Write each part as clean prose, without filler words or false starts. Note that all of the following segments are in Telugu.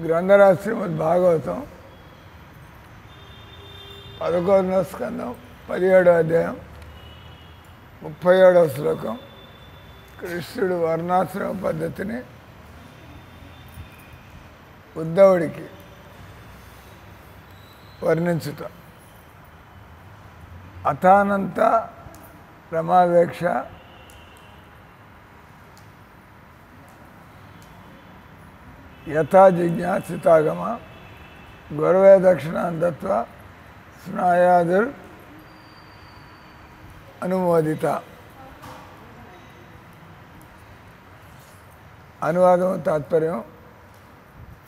గ్రంథరాజ్ శ్రీమద్ భాగవతం 11వ స్కందం 17వ అధ్యాయం 37వ శ్లోకం. కృష్ణుడు వర్ణాశ్రమ పద్ధతిని ఉద్ధవుడికి వర్ణించుట. అథానంత రమావేక్ష యథా జిజ్ఞాసితాగమ గౌరవే దక్షిణాన్ దత్వా స్నాయాదుర్ అనుమోదిత. అనువాదం తాత్పర్యం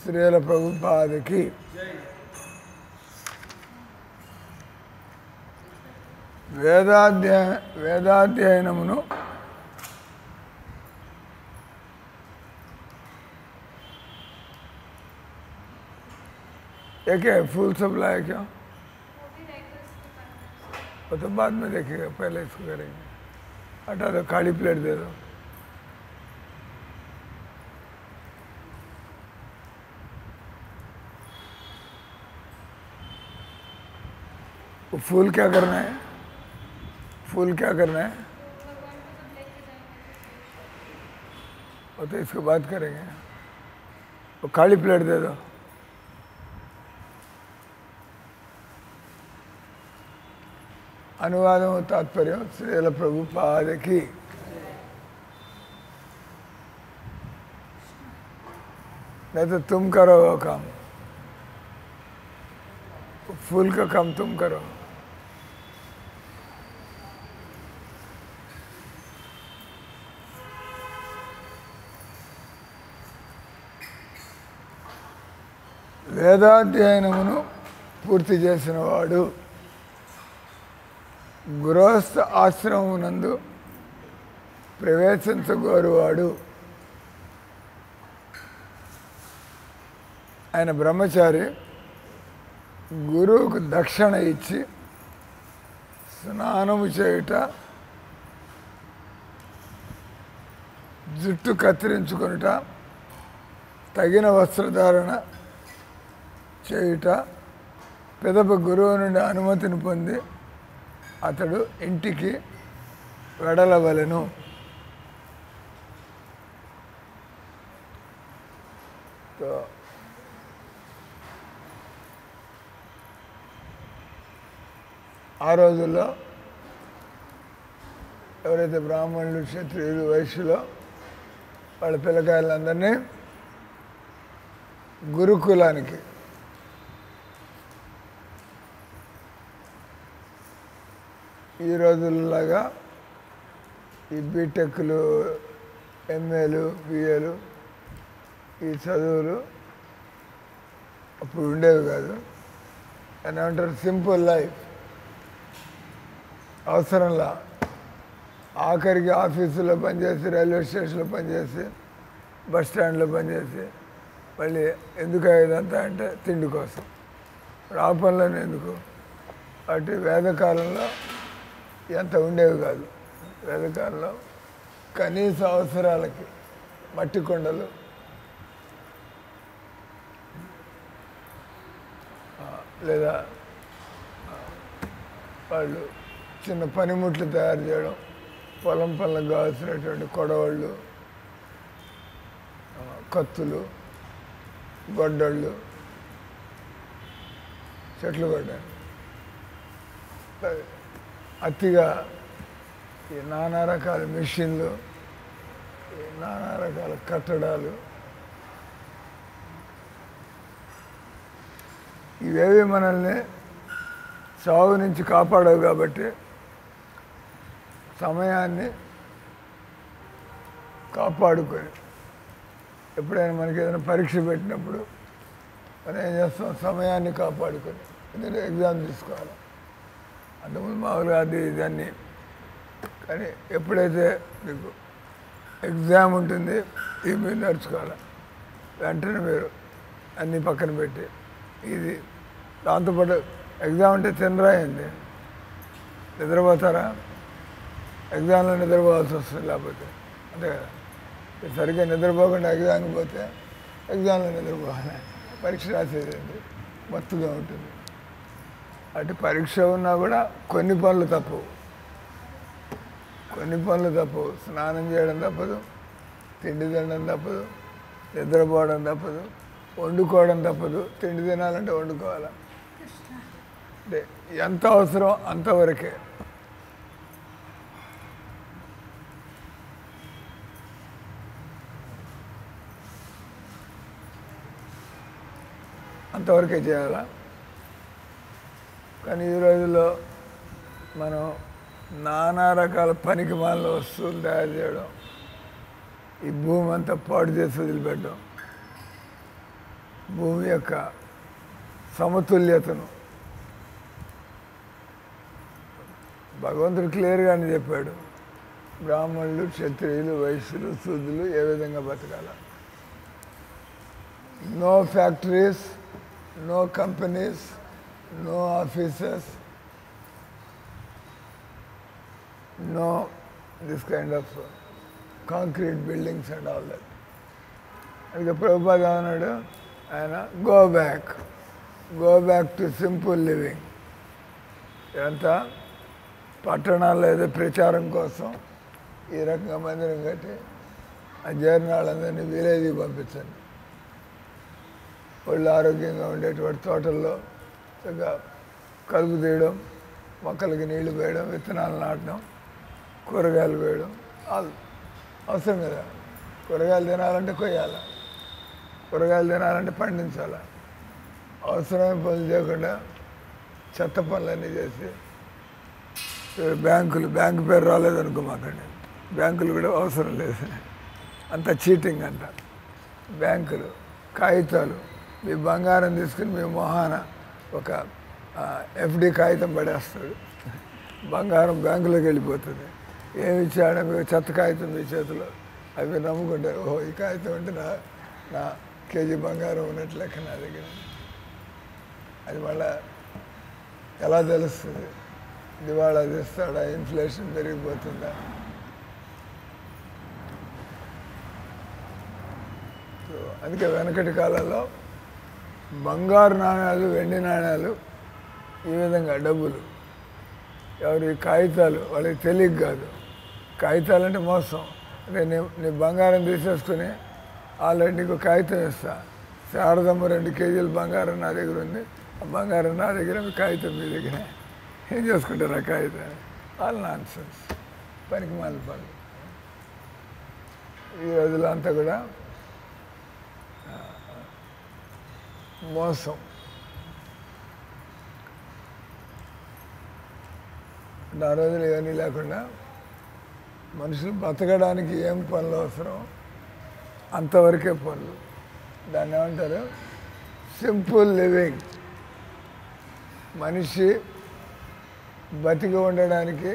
శ్రీల ప్రభుపాదకి. వేదాధ్యయనమును एक है फुल सप्लाई क्या वो तो बाद में देखेगा, पहले इसको करेंगे. हटा दो, खाली प्लेट दे दो. वो फूल क्या करना है? फूल क्या करना है वो तो इसके बाद करेंगे. वो खाली प्लेट दे दो. अनुवादम तात्पर्य श्रील प्रभुपादकी. नहीं तो तुम करो वो काम, फूल का काम तुम करो. వేదాధ్యయనమును పూర్తి చేసిన వాడు గృహస్థ ఆశ్రమమునందు ప్రవేశించగోరువాడు ఆయన బ్రహ్మచారి గురువుకు దక్షిణ ఇచ్చి స్నానము చేయుట, జుట్టు కత్తిరించుకొనుట, తగిన వస్త్రధారణ చేయుట, పెదప గురువు నుండి అనుమతిని పొంది అతడు ఇంటికి వెడలవలెను. ఆ రోజుల్లో ఎవరైతే బ్రాహ్మణులు, క్షత్రియులు, వైశ్యులో వాళ్ళ పిల్లకాయలందరినీ గురుకులానికి, ఈ రోజుల్లాగా ఈ బీటెక్లు, ఎంఏలు, బిఏలు ఈ చదువులు అప్పుడు ఉండేవి కాదు. అని అంటారు సింపుల్ లైఫ్. అవసరంలా ఆఖరికి ఆఫీసులో పనిచేసి, రైల్వే స్టేషన్లో పనిచేసి, బస్ స్టాండ్లో పనిచేసి మళ్ళీ ఎందుకు ఇదంతా అంటే తిండి కోసం. ఆ పనులను ఎందుకు? వాటి వేదకాలంలో ఎంత ఉండేవి కాదు. వేదకాలంలో కనీస అవసరాలకి మట్టి కొండలు, లేదా వాళ్ళు చిన్న పనిముట్లు తయారు చేయడం, పొలం పనులకు కావాల్సినటువంటి కొడవళ్ళు, కత్తులు, గొడ్డళ్ళు, చెట్లు కొట్టారు. అతిగా ఈ నానా రకాల మిషన్లు, ఈ నానా రకాల కట్టడాలు, ఇవేవి మనల్ని సాగు నుంచి కాపాడవు. కాబట్టి సమయాన్ని కాపాడుకొని ఎప్పుడైనా మనకి ఏదైనా పరీక్ష పెట్టినప్పుడు మనం ఏం చేస్తాం? సమయాన్ని కాపాడుకొని ఎందుకంటే ఎగ్జామ్ తీసుకోవాలి. అంతకుముందు మామూలుగా అది ఇదన్నీ. కానీ ఎప్పుడైతే మీకు ఎగ్జామ్ ఉంటుంది, ఇవి మీరు నేర్చుకోవాలి. వెంటనే మీరు అన్నీ పక్కన పెట్టి ఇది దాంతోపాటు ఎగ్జామ్ అంటే తినరాయింది, నిద్రపోతారా? ఎగ్జామ్లో నిద్రపోవాల్సి వస్తుంది. లేకపోతే అంతే కదా, సరిగ్గా నిద్రపోకుండా ఎగ్జామ్కి పోతే ఎగ్జామ్లో నిద్రపోవాలి. పరీక్ష రాసేదండి మత్తుగా ఉంటుంది. అటు పరీక్ష ఉన్నా కూడా కొన్ని పనులు తప్పవు, స్నానం చేయడం తప్పదు, తిండి తినడం తప్పదు, నిద్రపోవడం తప్పదు, వండుకోవడం తప్పదు. తిండి తినాలంటే వండుకోవాలా, అంటే ఎంత అవసరం అంతవరకే. అంతవరకే చేయాలా. కానీ ఈ రోజుల్లో మనం నానా రకాల పనికి మాలిన వస్తువులు తయారు చేయడం, ఈ భూమి అంతా పాడు చేసి వదిలిపెట్టడం, భూమి యొక్క సమతుల్యతను భగవంతుడు క్లియర్గానే చెప్పాడు. బ్రాహ్మణులు, క్షత్రియులు, వైశ్యులు, శూద్రులు ఏ విధంగా బతకాల. No factories, no companies, no offices, no this kind of concrete buildings and all that. అందుకే ప్రభుపాద అన్నాడు, ఆయన go back to simple living. ఇదంతా పట్టణాల్లో ఏదో ప్రచారం కోసం ఈ రకంగా మందిరం కట్టి ఆ జీర్ణాలందరినీ విలేజ్కి పంపించండి. వాళ్ళు ఆరోగ్యంగా ఉండేటువంటి తోటల్లో చక్కగా కలుపు తీయడం, మొక్కలకి నీళ్లు వేయడం, విత్తనాలు నాటడం, కూరగాయలు వేయడం అవసరం కదా. కూరగాయలు తినాలంటే కొయ్యాలా, కూరగాయలు తినాలంటే పండించాలా. అవసరమైన పనులు చేయకుండా చెత్త పనులన్నీ చేసి బ్యాంకు పేరు రాలేదనుకో మాకండి, బ్యాంకులు కూడా అవసరం లేదు, అంత చీటింగ్ అంట. బ్యాంకులు కాగితాలు, మీ బంగారం తీసుకుని మీ మొహాన ఒక ఎఫ్డి కాగితం పడేస్తాడు, బంగారం బ్యాంకులోకి వెళ్ళిపోతుంది. ఏమి ఇచ్చాడో మీకు చెత్త కాగితం మీ చేతిలో, అవి నమ్ముకుంటారు. ఓహో, ఈ కాగితం అంటే నా కేజీ బంగారం ఉన్నట్టు లెక్క నా దగ్గర. అది మళ్ళా ఎలా తెలుస్తుంది? దివాళా తీస్తాడా, ఇన్ఫ్లేషన్ పెరిగిపోతుందా? అందుకే వెనకటి కాలంలో బంగారు నాణ్యాలు, వెండి నాణ్యాలు, ఈ విధంగా డబ్బులు ఎవరి కాగితాలు వాళ్ళకి తెలియక కాదు. కాగితాలు అంటే మోసం. అంటే నీ బంగారం తీసేసుకుని ఆల్రెడీ నీకు కాగితం ఇస్తా, శారదమ్మ 2 కేజీలు బంగారం నా దగ్గర ఉంది, ఆ బంగారం నా దగ్గర, మీ కాగితం మీ దగ్గర. ఏం చేసుకుంటారు ఆ కాగితాన్ని? ఆల్ నాన్ సెన్స్, పనికి మాలిన పనులు. ఈ రోజుల్లో అంతా కూడా మోసం. ఆ రోజులు ఇవన్నీ లేకుండా మనుషులు బతకడానికి ఏం పనులు అవసరం అంతవరకే పనులు. దాన్ని ఏమంటారు? Simple living. మనిషి బతికి ఉండడానికి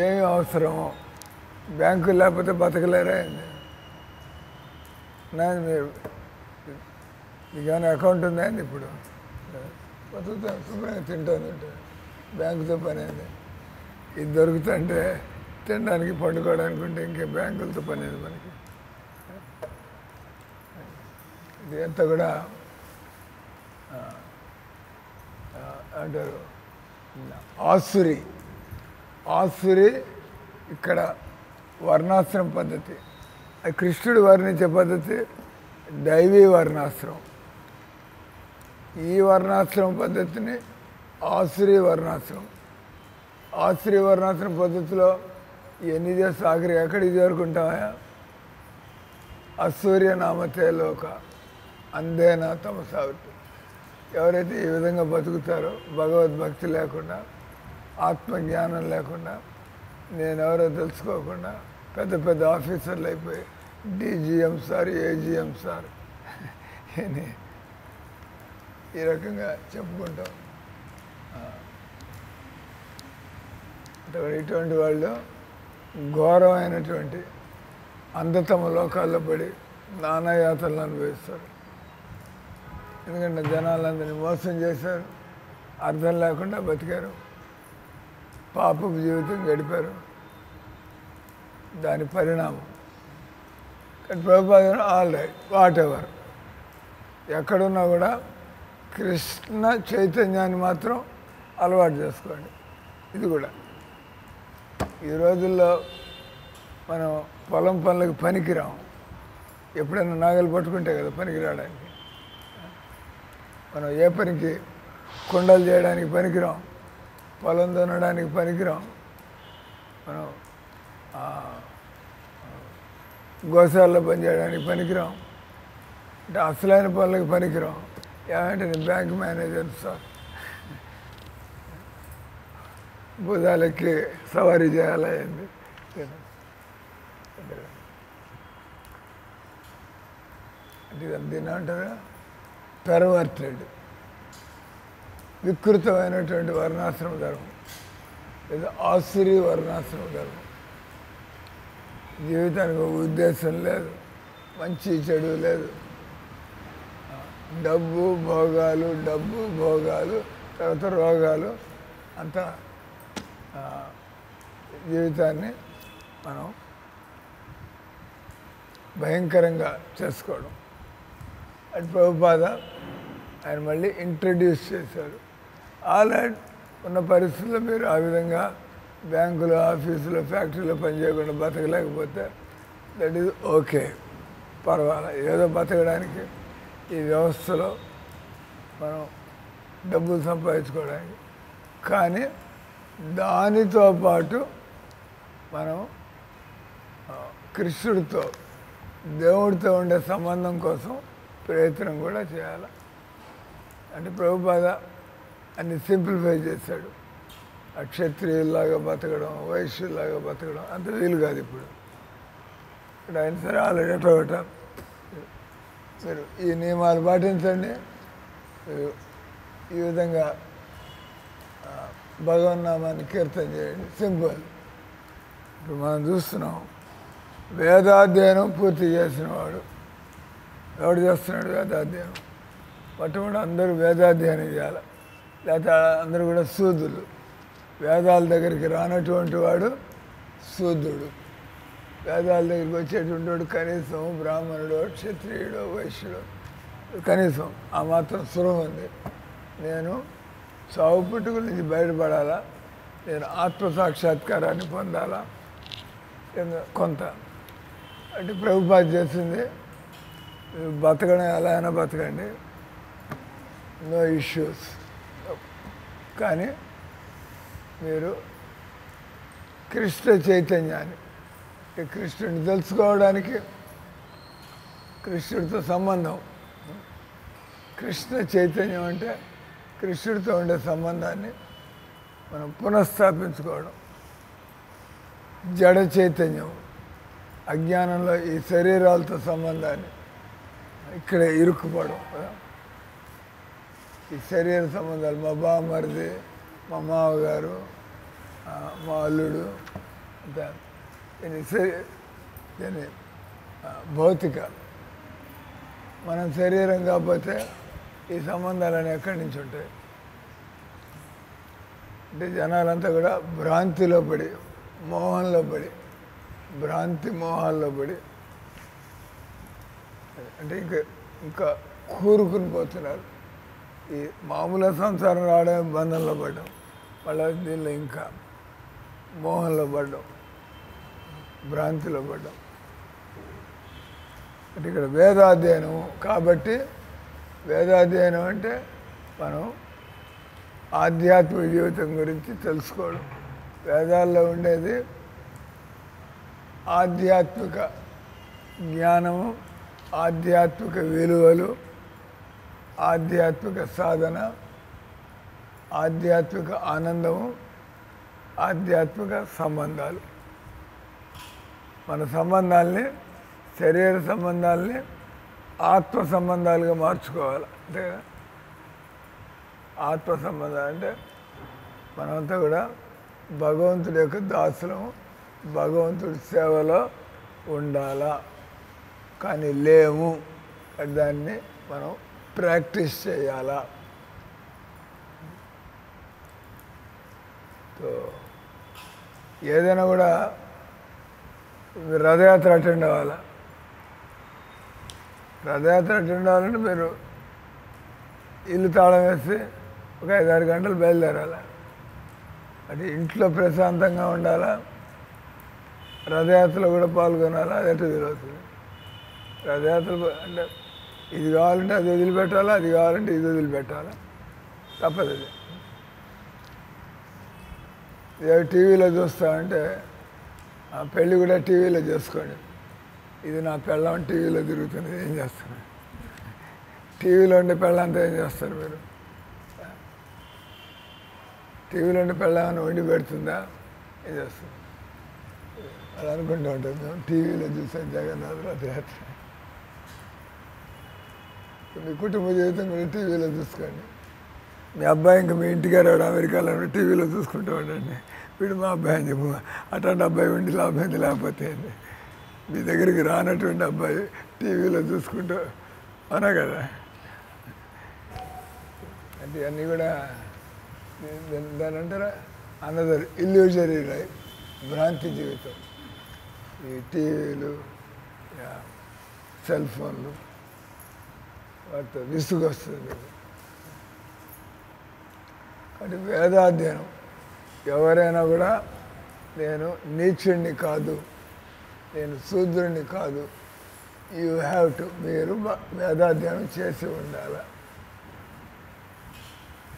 ఏమి అవసరమో, బ్యాంకులు లేకపోతే బతకలేరా అండి? మీరు మీకు ఏమైనా అకౌంట్ ఉందా అండి? ఇప్పుడు బతుకుతాను, శుభ్రంగా తింటాను, బ్యాంకుతో పని అయింది. ఇది దొరుకుతుంటే తినడానికి, పండుకోవడానికి ఉంటే ఇంకే బ్యాంకులతో పని అయింది మనకి. ఇది అంతా కూడా అంటారు ఆసురి. ఇక్కడ వర్ణాశ్రమ పద్ధతి, కృష్ణుడు వర్ణించే పద్ధతి దైవీ వర్ణాశ్రమం. ఈ వర్ణాశ్రమ పద్ధతిని ఆసురి వర్ణాశ్రమం. ఆసురి వర్ణాశ్రమ పద్ధతిలో ఎన్ని చేసి ఆఖరి ఎక్కడికి చేరుకుంటామా? అసూర్య నామతే లోక అందేనా తమ సాగుతూ. ఎవరైతే ఈ విధంగా బతుకుతారో, భగవద్భక్తి లేకుండా, ఆత్మజ్ఞానం లేకుండా, నేనెవరో తెలుసుకోకుండా పెద్ద పెద్ద ఆఫీసర్లు అయిపోయి డీజీఎం సార్, ఏజీఎం సార్ ఈ రకంగా చెప్పుకుంటాం. ఇటువంటి వాళ్ళు ఘోరమైనటువంటి అంధతమ లోకాల్లో పడి నానాయాతలను అనుభవిస్తారు. ఎందుకంటే జనాలందరినీ మోసం చేశారు, అర్థం లేకుండా బతికారు, పాపపు జీవితం గడిపారు. దాని పరిణామం. కానీ Prabhupada all right what ever ఎక్కడున్నా కూడా కృష్ణ చైతన్యాన్ని మాత్రం అలవాటు చేసుకోండి. ఇది కూడా ఈ రోజుల్లో మనం పొలం పనులకు పనికిరాం. ఎప్పుడైనా నాగలు పట్టుకుంటే కదా పనికి రావడానికి. మనం ఏ పనికి కుండలు చేయడానికి పనికిరాం, పొలం దున్నడానికి పనికిరాం, మనం గోశాలలో పని చేయడానికి పనికిరాం. అంటే అసలైన పనులకు పనికిరాం. ఏమంటే నేను బ్యాంక్ మేనేజర్ సార్, భుజాలకి సవారీ చేయాలా ఏంది. అంటే దీన్ని అంటారా పెర్వర్టెడ్, వికృతమైనటువంటి వర్ణాశ్రమ ధర్మం లేదా ఆసురి వర్ణాశ్రమ ధర్మం. జీవితానికి ఒక ఉద్దేశం లేదు, మంచి చెడు లేదు, డబ్బు భోగాలు, డబ్బు భోగాలు, తర్వాత రోగాలు, అంతా జీవితాన్ని మనం భయంకరంగా చేసుకోవడం. అటు ప్రభుపాద ఆయన మళ్ళీ ఇంట్రడ్యూస్ చేశాడు. ఆల్రెడీ ఉన్న పరిస్థితుల్లో మీరు ఆ విధంగా బ్యాంకులో, ఆఫీసులో, ఫ్యాక్టరీలో పనిచేయకుండా బతకలేకపోతే దట్ ఈజ్ ఓకే, పర్వాలేదు, ఏదో బతకడానికి ఈ వ్యవస్థలో మనం డబ్బులు సంపాదించుకోవడానికి. కానీ దానితో పాటు మనం కృష్ణుడితో, దేవుడితో ఉండే సంబంధం కోసం ప్రయత్నం కూడా చేయాలి. అంటే ప్రభుపాద అన్ని సింప్లిఫై చేశాడు. క్షత్రియుల్లాగా బతకడం, వైశ్యుల్లాగా బతకడం అంత వీలు కాదు ఇప్పుడు. ఆయన సరే ఆల్రెడీ ఒకట మీరు ఈ నియమాలు పాటించండి, మీరు ఈ విధంగా భగవన్నామాన్ని కీర్తన చేయండి, సింపుల్. ఇప్పుడు మనం చూస్తున్నాం వేదాధ్యయనం పూర్తి చేసిన వాడు ఎవడు చేస్తున్నాడు? వేదాధ్యయనం. మొట్టమొదటి అందరూ వేదాధ్యయనం చేయాలి, లేకపోతే అందరూ కూడా శూద్రులు. వేదాల దగ్గరికి రానటువంటి వాడు శూద్రుడు. వేదాల దగ్గరికి వచ్చేటువంటి వాడు కనీసం బ్రాహ్మణుడు, క్షత్రియుడు, వైశ్యుడు, కనీసం ఆ మాత్రం సులభం ఉంది. నేను చావు పుట్టుక నుంచి బయటపడాలా, నేను ఆత్మసాక్షాత్కారాన్ని పొందాలా, కొంత అంటే ప్రభుపాద చేసింది. బతకడం ఎలా అయినా బతకండి, నో ఇష్యూస్. కానీ మీరు కృష్ణ చైతన్యాన్ని, కృష్ణుడిని తెలుసుకోవడానికి, కృష్ణుడితో సంబంధం, కృష్ణ చైతన్యం అంటే కృష్ణుడితో ఉండే సంబంధాన్ని మనం పునఃస్థాపించుకోవడం. జడ చైతన్యం, అజ్ఞానంలో ఈ శరీరాలతో సంబంధాన్ని ఇక్కడ ఇరుక్కుపోవడం. ఈ శరీర సంబంధాలు, మా బామ్మరిది, మా మామగారు, మా అల్లుడు, దీన్ని భౌతిక. మనం శరీరం కాకపోతే ఈ సంబంధాలన్నీ ఎక్కడి నుంచి ఉంటాయి? అంటే జనాలంతా కూడా భ్రాంతిలో పడి, మోహంలో పడి, భ్రాంతి మోహాల్లో పడి అంటే ఇంకా కూరుకుని పోతున్నారు. ఈ మామూలు సంసారం రావడం బంధంలో పడ్డం, మళ్ళీ దీనిలో ఇంకా మోహంలో పడ్డం, భ్రాంతిలో పడ్డం. అంటే ఇక్కడ వేదాధ్యయనం కాబట్టి, వేదాధ్యయనం అంటే మనం ఆధ్యాత్మిక జీవితం గురించి తెలుసుకోవడం. వేదాల్లో ఉండేది ఆధ్యాత్మిక జ్ఞానము, ఆధ్యాత్మిక విలువలు, ఆధ్యాత్మిక సాధన, ఆధ్యాత్మిక ఆనందము, ఆధ్యాత్మిక సంబంధాలు. మన సంబంధాల్ని, శరీర సంబంధాలని ఆత్మ సంబంధాలుగా మార్చుకోవాలి. అంతే కదా, ఆత్మ సంబంధాలు అంటే మనమంతా కూడా భగవంతుడి యొక్క దాసులము, భగవంతుడి సేవలో ఉండాలా. కానీ లేము, దాన్ని మనం ప్రాక్టీస్ చేయాలా. ఏదైనా కూడా రథయాత్ర అటెండ్ అవ్వాలా, రథయాత్ర ఎట్లా ఉండాలంటే మీరు ఇల్లు తాళం వేసి ఒక 5-6 గంటలు బయలుదేరాలి. అది ఇంట్లో ప్రశాంతంగా ఉండాలా, రథయాత్రలో కూడా పాల్గొనాలా, అది ఎట్లా వీలవుతుంది? రథయాత్ర అంటే ఇది కావాలంటే అది వదిలిపెట్టాలా, అది కావాలంటే ఇది వదిలిపెట్టాలా, తప్పదు. అది టీవీలో చూస్తామంటే ఆ పెళ్ళి కూడా టీవీలో చేసుకోండి. ఇది నా పెళ్ళం టీవీలో తిరుగుతుంది, ఏం చేస్తారు? టీవీలో ఉండే పెళ్ళంతా ఏం చేస్తారు మీరు? టీవీలో ఉండే పెళ్ళాన్ని వండి పెడుతుందా, ఏం చేస్తుంది? అలా అనుకుంటూ ఉంటుంది. మేము టీవీలో చూసాం జగన్నాథ్ రథయాత్ర. మీ కుటుంబ జీవితం కూడా టీవీలో చూసుకోండి. మీ అబ్బాయి ఇంకా మీ ఇంటికి రాడు, అమెరికాలో టీవీలో చూసుకుంటూ ఉండండి. వీడు మా అబ్బాయి అని చెప్పు, అట్లాంటి అబ్బాయి ఉండి లాభం లేకపోతే మీ దగ్గరికి రానటువంటి అబ్బాయి టీవీలో చూసుకుంటూ అనా కదా. అంటే ఇవన్నీ కూడా దాని అంటారా అనదర్ ఇల్యూజరీ లైఫ్, భ్రాంతి జీవితం. ఈ టీవీలు, సెల్ ఫోన్లు వాటితో విసుగు వస్తుంది. కాబట్టి వేదాధ్యయనం ఎవరైనా కూడా నేను నీచుడిని కాదు, నేను శూద్రుడిని కాదు, యూ హ్యావ్ టు, మీరు వేదాధ్యయనం చేసి ఉండాలి.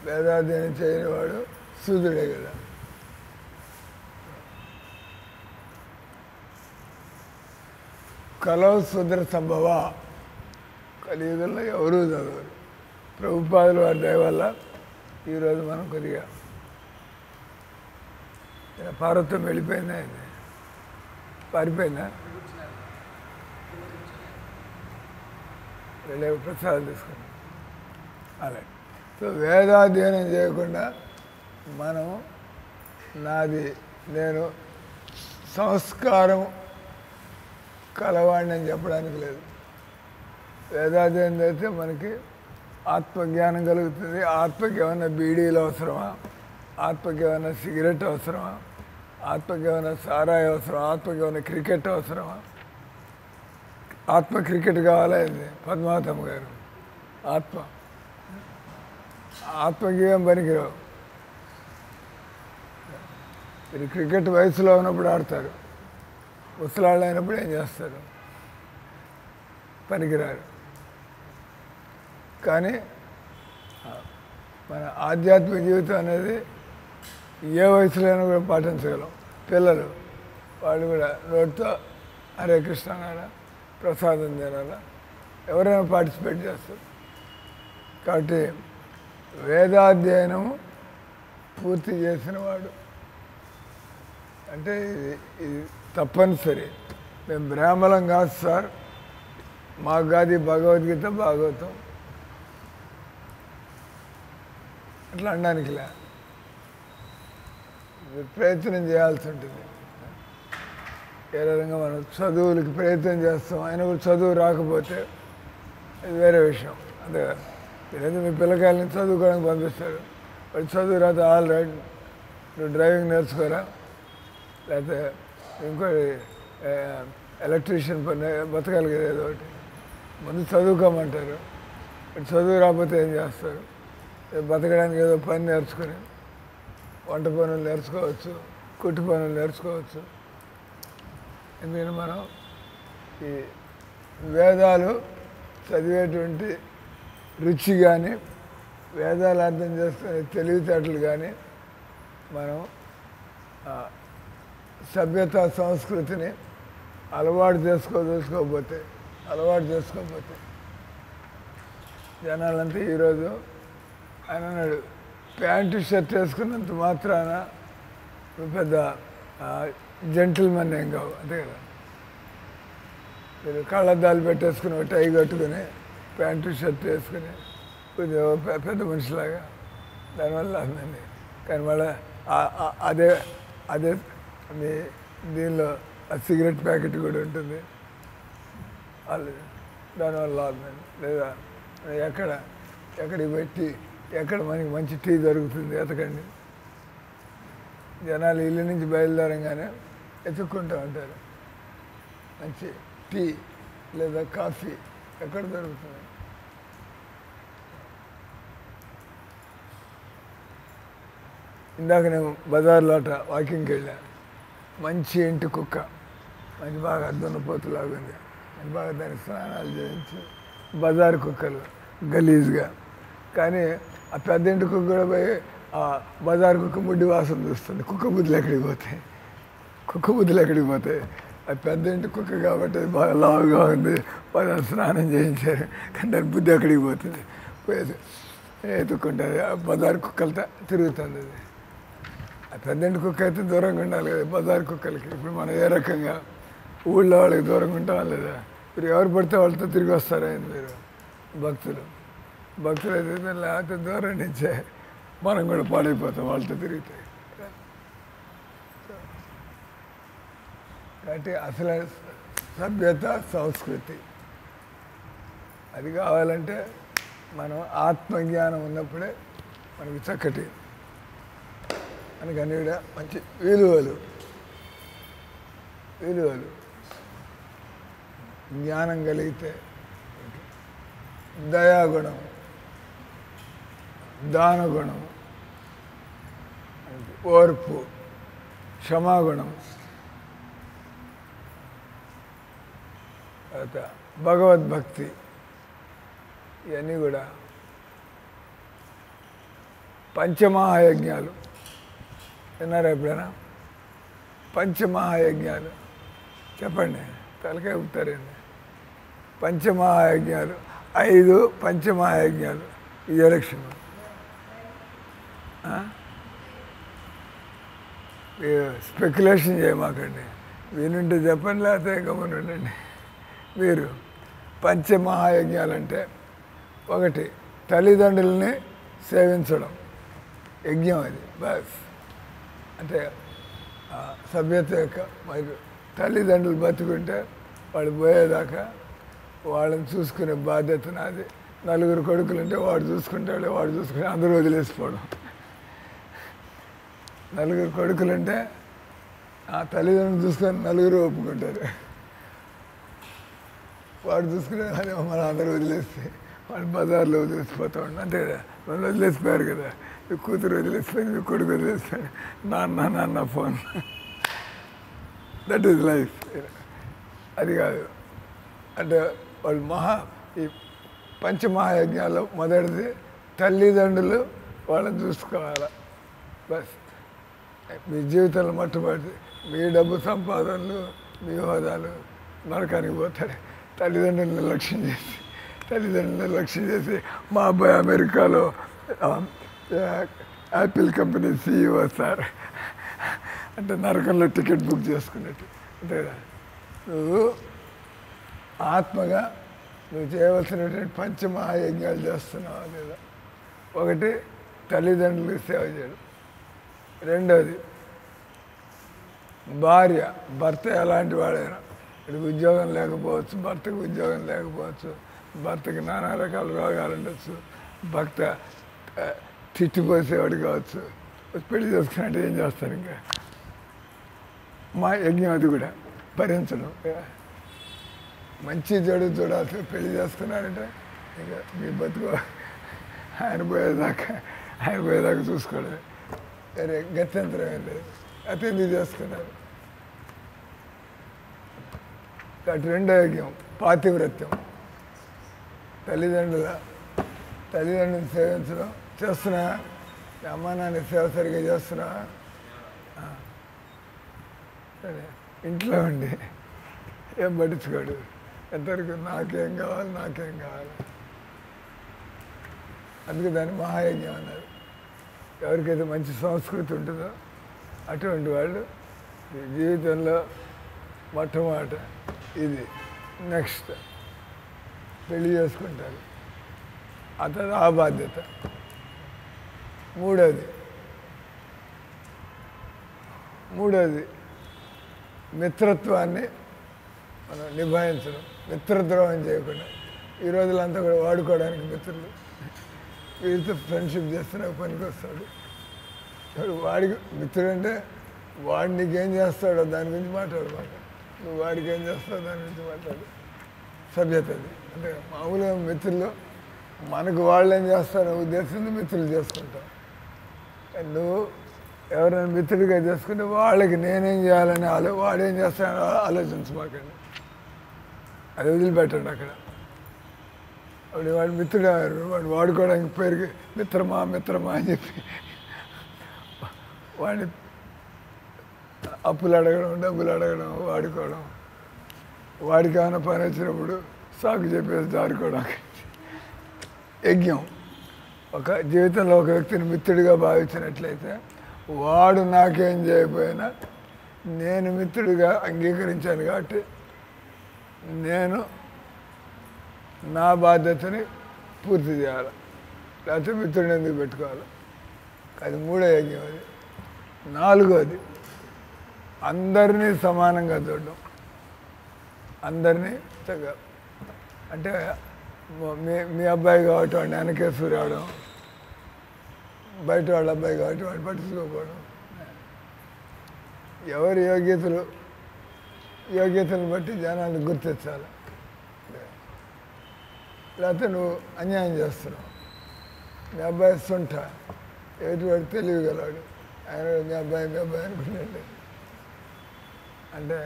వేదాధ్యయనం చేయని వాడు శూద్రుడే కదా. కలవు శూద్ర సంభవ, కలియుగంలో ఎవరూ చదవరు. ప్రభుపాదుల వారి దయ వల్ల ఈరోజు మనం కొద్దిగా పార్వత్యం వెళ్ళిపోయిందా, అయింది పారిపోయిందా, వెళ్ళే ప్రసాదాలు తీసుకున్నాం. అలాగే సో వేదాధ్యయనం చేయకుండా మనం నేను సంస్కారం కలవాడిని అని చెప్పడానికి లేదు. వేదాధ్యయనం చేస్తే మనకి ఆత్మజ్ఞానం కలుగుతుంది. ఆత్మకి ఏమైనా బీడీలు అవసరమా, ఆత్మకి ఏమైనా సిగరెట్ అవసరమా, ఆత్మకి ఏమైనా సారాయి అవసరమా, ఆత్మకి ఏమైనా క్రికెట్ అవసరమా? ఆత్మ క్రికెట్ కావాలా? ఇది పద్మావతమ్మ గారు ఆత్మకి ఏం పనికిరావు. మీరు క్రికెట్ వయసులో ఉన్నప్పుడు ఆడతారు, ముసలాళ్ళు అయినప్పుడు ఏం చేస్తారు? పనికిరారు. కానీ మన ఆధ్యాత్మిక జీవితం అనేది ఏ వయసులోనైనా కూడా పాటించగలం. పిల్లలు వాళ్ళు కూడా నోటితో హరే కృష్ణ అనాలా, ప్రసాదం తినాలా, ఎవరైనా పార్టిసిపేట్ చేస్తారు. కాబట్టి వేదాధ్యయనం పూర్తి చేసిన వాడు అంటే ఇది తప్పనిసరి. మేము బ్రాహ్మణం కాదు సార్, మాకు కాదు భగవద్గీత భాగవతం అట్లా అనడానికిలే, ప్రయత్నం చేయాల్సి ఉంటుంది. ఏ విధంగా మనం చదువులకి ప్రయత్నం చేస్తాం, ఆయన కూడా చదువు రాకపోతే అది వేరే విషయం. అంతే కదా. మీరైతే మీ పిల్లకాయలని చదువుకోవడానికి పంపిస్తారు, వాడు చదువు రాతే ఆల్ రైట్, నువ్వు డ్రైవింగ్ నేర్చుకోరా, లేకపోతే ఇంకో ఎలక్ట్రీషియన్ పని బతకాలి కదా, ఏదో ఒకటి ముందు చదువుకోమంటారు. చదువు రాకపోతే ఏం చేస్తారు? బతకడానికి ఏదో పని నేర్చుకొని వంట పనులు నేర్చుకోవచ్చు, కుట్టు పనులు నేర్చుకోవచ్చు. ఎందుకంటే మనం ఈ వేదాలు చదివేటువంటి రుచి కానీ, వేదాలు అర్థం చేసుకునే తెలివితేటలు కానీ, మనం సభ్యత సంస్కృతిని అలవాటు చేసుకోకపోతే జనాలంతా ఈరోజు ఆయన అన్నాడు, ప్యాంటు షర్ట్ వేసుకున్నంత మాత్రాన పెద్ద జెంటిల్మెన్ ఏం కావు, అంతే కదా. మీరు కళ్ళద్దాలు పెట్టేసుకుని టై కట్టుకుని ప్యాంటు షర్ట్ వేసుకుని కొంచెం పెద్ద మనిషిలాగా దానివల్ల అందండి. కానీ మళ్ళీ అదే మీ దీనిలో సిగరెట్ ప్యాకెట్ కూడా ఉంటుంది, వాళ్ళు దానివల్ల లాభం. లేదా ఎక్కడికి పెట్టి ఎక్కడ మనకి మంచి టీ దొరుకుతుంది ఎతకండి. జనాలు ఇల్లు నుంచి బయలుదేరంగానే ఎత్తుక్కుంటూ ఉంటారు మంచి టీ లేదా కాఫీ ఎక్కడ దొరుకుతుంది? ఇందాక నేను బజార్లోట వాకింగ్కి వెళ్ళా, మంచి ఇంటి కుక్క, మంచి బాగా దున్నపోతులాగా ఉంది, మంచి బాగా దానికి స్నానాలు చేయించి, బజారు కుక్కలు గలీజ్గా. కానీ ఆ పెద్ద ఇంటి కుక్క కూడా పోయి ఆ బజారు కుక్క ముడ్డి వాసన చూస్తుంది. కుక్క బుద్ధులు ఎక్కడికి పోతాయి? కుక్క బుద్ధులు ఎక్కడికి పోతాయి? అది పెద్ద ఇంటి కుక్క కాబట్టి అది బాగా లావుగా ఉంది, బాగా స్నానం చేయించారు, కానీ దాని బుద్ధి ఎక్కడికి పోతుంది? పోయేది ఎత్తుక్కుంటుంది, ఆ బజారు కుక్కలతో తిరుగుతుంది. అది ఆ పెద్దంటి కుక్క అయితే దూరంగా ఉండాలి కదా బజారు కుక్కలకి. ఇప్పుడు మనం ఏ రకంగా ఊళ్ళో వాళ్ళకి దూరంగా ఉంటాం లేదా? మీరు ఎవరు పడితే వాళ్ళతో తిరిగి వస్తారైంది మీరు భక్తులు. భక్తులు అయితే లేకపోతే దూరం నుంచే మనం కూడా పాడైపోతాం వాళ్ళతో తిరిగితే. కాబట్టి అసలు సభ్యత సంస్కృతి అది కావాలంటే మనం ఆత్మజ్ఞానం ఉన్నప్పుడే మనకి చక్కటి మనకి అన్ని కూడా మంచి విలువలు జ్ఞానం కలిగితే దయాగుణం, దానగుణం, ఓర్పు, క్షమాగుణం, తర్వాత భగవద్భక్తి, ఇవన్నీ కూడా పంచమహాయజ్ఞాలు. విన్నారా ఎప్పుడైనా? పంచమహాయజ్ఞాలు చెప్పండి, తలకాయ ఊపుతారండి. పంచమహాయజ్ఞాలు 5 పంచమహాయజ్ఞాలు ఈ ఎలక్షన్. స్పెక్యులేషన్ చేయమాకండి, వినుంటే చెప్పండి, లేకపోతే గమని ఉండండి. మీరు పంచమహాయజ్ఞాలంటే 1 తల్లిదండ్రులని సేవించడం యజ్ఞం. అది బస్ అంటే సభ్యత యొక్క మరి తల్లిదండ్రులు బతుకుంటే వాళ్ళు పోయేదాకా వాళ్ళని చూసుకునే బాధ్యత నాది. 4 కొడుకులు ఉంటే వాడు చూసుకుంటాడు, వాడు చూసుకుని అందరూ వదిలేసిపోవడం. 4 కొడుకులుంటే ఆ తల్లిదండ్రులు చూసుకొని 4 ఒప్పుకుంటారు, వాడు చూసుకునే మన అందరూ వదిలేస్తే వాడు బజార్లో వదిలేసిపోతూ ఉంటాడు. అంతే కదా, వాళ్ళు వదిలేసిపోయారు కదా, ఈ కూతురు వదిలేసిపోయింది, ఈ కొడుకు వదిలేసిపోయాడు, నాన్న ఫోన్. That is life. అది కాదు అంటే వాళ్ళు ఈ పంచమహాయజ్ఞాల్లో మొదటిది తల్లిదండ్రులు వాళ్ళని చూసుకోవాలి. బస్ మీ జీవితంలో మొట్టమొదటి మీ డబ్బు సంపాదనలు, మీ హోదాలు నరకానికి పోతాడు. తల్లిదండ్రులను లక్ష్యం చేసి మా అబ్బాయి అమెరికాలో యాపిల్ కంపెనీ CEO సార్ అంటే నరకంలో టికెట్ బుక్ చేసుకున్నట్టు. అంతే కదా, నువ్వు ఆత్మగా నువ్వు చేయవలసినటువంటి పంచమహాయజ్ఞాలు చేస్తున్నావా లేదా? 1 తల్లిదండ్రులకు సేవ చేయడం. 2వది భార్య, భర్త ఎలాంటి వాడైనా, వీడికి ఉద్యోగం లేకపోవచ్చు, భర్తకు ఉద్యోగం లేకపోవచ్చు, భర్తకి నానా రకాల రోగాలు ఉండొచ్చు, భర్త తిట్టిపోసేవాడు కావచ్చు, పెళ్లి చేసుకున్నట్టు ఏం చేస్తారు? ఇంకా మా యజ్ఞం అది కూడా భరించడం. మంచి చెడు చూడాల్సి పెళ్లి చేసుకున్నారంటే ఇంకా మీ బతుకు ఆయన పోయేదాకా చూసుకోవడమే, వేరే గత్యంతరం ఏం లేదు. అది ఎందుకు చేసుకున్నారు? కాబట్టి 2వ యజ్ఞం పాతివ్రత్యం. తల్లిదండ్రులను సేవించడం చేస్తున్నా, అమ్మా నాన్న సేవ సరిగ్గా చేస్తున్నా, సరే ఇంట్లో ఉండి ఏం పట్టించుకోడు, ఎంతవరకు నాకేం కావాలి. అందుకే దాన్ని మహాయజ్ఞం అన్నారు. ఎవరికైతే మంచి సంస్కృతి ఉంటుందో అటువంటి వాళ్ళు జీవితంలో మొట్టమొదట ఇది, నెక్స్ట్ పెళ్లి చేసుకుంటారు, అతను ఆ బాధ్యత. 3వది మిత్రత్వాన్ని మనం నిభాయించడం, మిత్రద్రోహం చేయకుండా. ఈ రోజులంతా కూడా వాడుకోవడానికి మిత్రులు, వీరితో ఫ్రెండ్షిప్ చేస్తే నాకు పనికి వస్తాడు. వాడికి మిత్రుడు అంటే వాడు నీకేం చేస్తాడో దాని గురించి మాట్లాడు మాట, నువ్వు వాడికి ఏం చేస్తావు దాని గురించి మాట్లాడు. సభ్యత అది. అంటే మామూలుగా మిత్రులు మనకు వాళ్ళు ఏం చేస్తారో ఉద్దేశంతో మిత్రులు చేసుకుంటాం. నువ్వు ఎవరైనా మిత్రుడిగా చేసుకుంటే వాళ్ళకి నేనేం చేయాలని వాడేం చేస్తానో ఆలోచించమాకండి, అది వదిలిపెట్టండి అక్కడ. అప్పుడు వాడు మిత్రుడు వాడు వాడుకోవడానికి పేరుకి మిత్రమా మిత్రమా అని చెప్పి వాడిని అప్పులు అడగడం, డబ్బులు అడగడం, వాడుకోవడం, వాడికి ఏమైనా పని వచ్చినప్పుడు సాకు చెప్పేసి దారుకోవడం యజ్ఞం. ఒక జీవితంలో ఒక వ్యక్తిని మిత్రుడిగా భావించినట్లయితే వాడు నాకేం చేయకపోయినా నేను మిత్రుడిగా అంగీకరించాను కాబట్టి నేను నా బాధ్యతని పూర్తి చేయాలి, లేకపోతే మిత్రుడిని ఎందుకు పెట్టుకోవాలి. అది మూడో యజ్ఞం. అది నాలుగోది అందరినీ సమానంగా చూడడం. అందరినీ అంటే మీ అబ్బాయి కాబట్టి వాడిని వెనకేసి రావడం, బయట వాళ్ళ అబ్బాయి కాబట్టి వాడిని పట్టించుకోకపోవడం. ఎవరి యోగ్యతలను బట్టి జనాన్ని గుర్తించాలి. లేకపోతే నువ్వు అన్యాయం చేస్తున్నావు. మీ అబ్బాయి సొంట ఎటువంటి తెలియగలవాడు, ఆయన మీ అబ్బాయి అనుకున్నాడు అంటే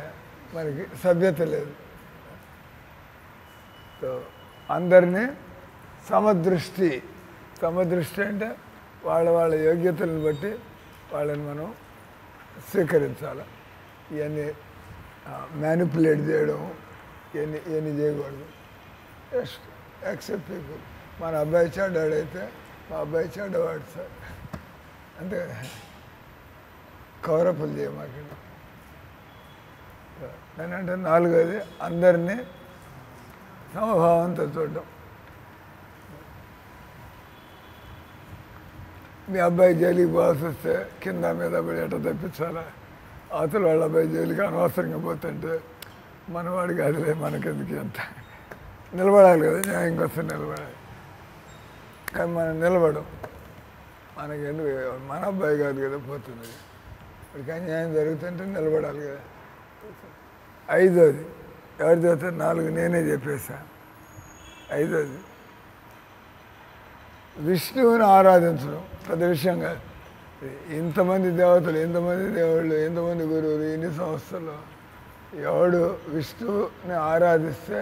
మనకి సభ్యత లేదు. సో అందరినీ సమదృష్టి అంటే వాళ్ళ యోగ్యతలను బట్టి వాళ్ళని మనం స్వీకరించాలి. ఇవన్నీ మ్యానిపులేట్ చేయడం ఇవన్నీ చేయకూడదు. Just accept people. మన అబ్బాయి చెడ్డాడైతే మా అబ్బాయి చెడ్డవాడు సార్, అంతే కదా. కవరప్పులు చేయమాకండి. నేనంటే నాలుగోది అందరినీ సమభావంతో చూడడం. మీ అబ్బాయి జైలుకి పోవాల్సి వస్తే కింద మీద పడి ఎట్లా తప్పించాలా, అవతల వాళ్ళ అబ్బాయి జైలుకి అనవసరంగా పోతుంటే మనవాడికి అదిలే మనకెందుకు ఎంత నిలబడాలి కదా, న్యాయం కోసం నిలబడాలి. కానీ మనం నిలబడం, మనకెందుకు, మన అబ్బాయి కాదు కదా పోతుంది, వాడికి అన్యాయం జరుగుతుంటే నిలబడాలి కదా. ఐదోది ఎవరి చేత, నాలుగు నేనే చెప్పేసా. ఐదోది విష్ణువుని ఆరాధించడం. పెద్ద విషయం కాదు. ఇంతమంది దేవతలు, ఎంతమంది దేవుళ్ళు, ఎంతమంది గురువులు, ఎన్ని సంస్థలు, ఎవడు విష్ణువుని ఆరాధిస్తే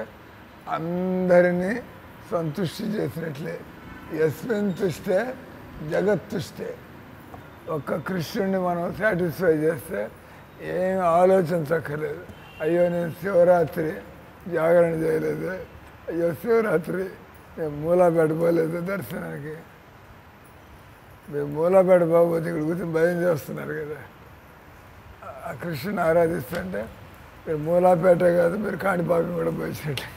అందరినీ సంతుష్టి చేసినట్లే. యస్మిన్ తుష్టే జగత్తుష్టే. ఒక్క కృష్ణుడిని మనం సాటిస్ఫై చేస్తే ఏం ఆలోచించక్కర్లేదు. అయ్యో నేను శివరాత్రి జాగరణ చేయలేదు, అయ్యో శివరాత్రి నేను మూలాపేట పోలేదు దర్శనానికి. మీరు మూలాపేట బాగోతే ఇక్కడ కూర్చొని భయం చేస్తున్నారు కదా. ఆ కృష్ణుని ఆరాధిస్తుంటే మీరు మూలాపేట కాదు, మీరు కాణిపాకం కూడా పోయినట్టు.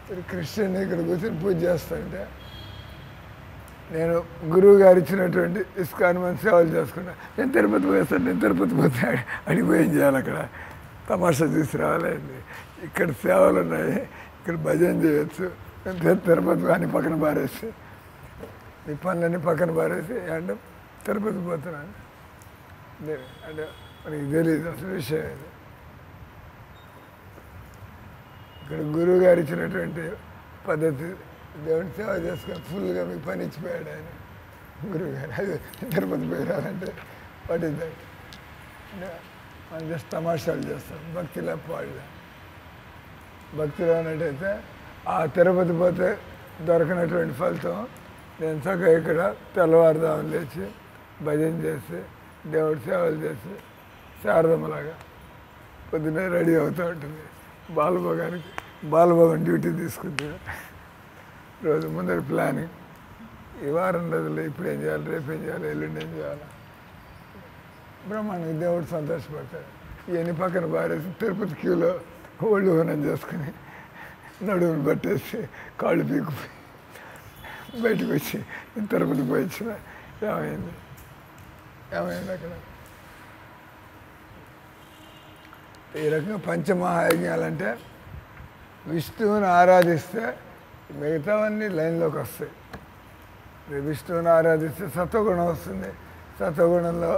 మీరు కృష్ణుని ఇక్కడ కూర్చొని పూజ చేస్తుంటే నేను గురువు గారు ఇచ్చినటువంటి ఇస్కాన్ మన సేవలు చేసుకున్నా. నేను తిరుపతి పోయేస్తాను, నేను తిరుపతి పోతే అడిగిపోయి ఏం చేయాలి, అక్కడ తమాషా చూసి రావాలండి. ఇక్కడ సేవలు ఉన్నాయి, ఇక్కడ భజన చేయొచ్చు. నేను తిరుపతి కానీ పక్కన పారేసి, ఈ పనులన్నీ పక్కన పారేసి అంటే తిరుపతి పోతున్నాను అంటే మనకి తెలియదు అసలు విషయం ఇది. ఇక్కడ గురువు గారు ఇచ్చినటువంటి పద్ధతి, దేవుడిని సేవ చేసుకొని ఫుల్గా మీకు పని ఇచ్చిపోయాడు ఆయన గురువు గారు. అది తిరుపతి పోయి రాలంటే వాట్ ఇస్ దట్. మనం జస్ట్ తమాషాలు చేస్తాం. భక్తిలో పాడలే. భక్తిలో ఉన్నట్టయితే ఆ తిరుపతి పోతే దొరకనటువంటి ఫలితం నేను చక్కగా ఇక్కడ తెల్లవారుదామని లేచి భజన చేసి దేవుడి సేవలు చేసి శారదమ్మలాగా పొద్దున్నే రెడీ అవుతూ ఉంటుంది. బాలభోగం డ్యూటీ తీసుకుంటే రోజు ముందర ప్లానింగ్, ఈ వారం రోజుల్లో ఇప్పుడు ఏం చేయాలి, రేపు ఏం చేయాలి, ఎల్లుండి ఏం చేయాలి. బ్రహ్మాండంగా దేవుడు సంతోషపడతాడు. ఇవన్నీ పక్కన పారేసి తిరుపతి క్యూలో ఒళ్ళు హోనం చేసుకుని నడుములు పట్టేసి కాళ్ళు పీకుపోయి బయటకు వచ్చి తిరుపతి పోయి వచ్చిన ఏమైంది అక్కడ. ఈ రకంగా పంచమహాయజ్ఞాలంటే విష్ణువుని ఆరాధిస్తే మిగతావన్నీ లైన్లోకి వస్తాయి. విష్ణువుని ఆరాధిస్తే సత్వగుణం వస్తుంది. సత్వగుణంలో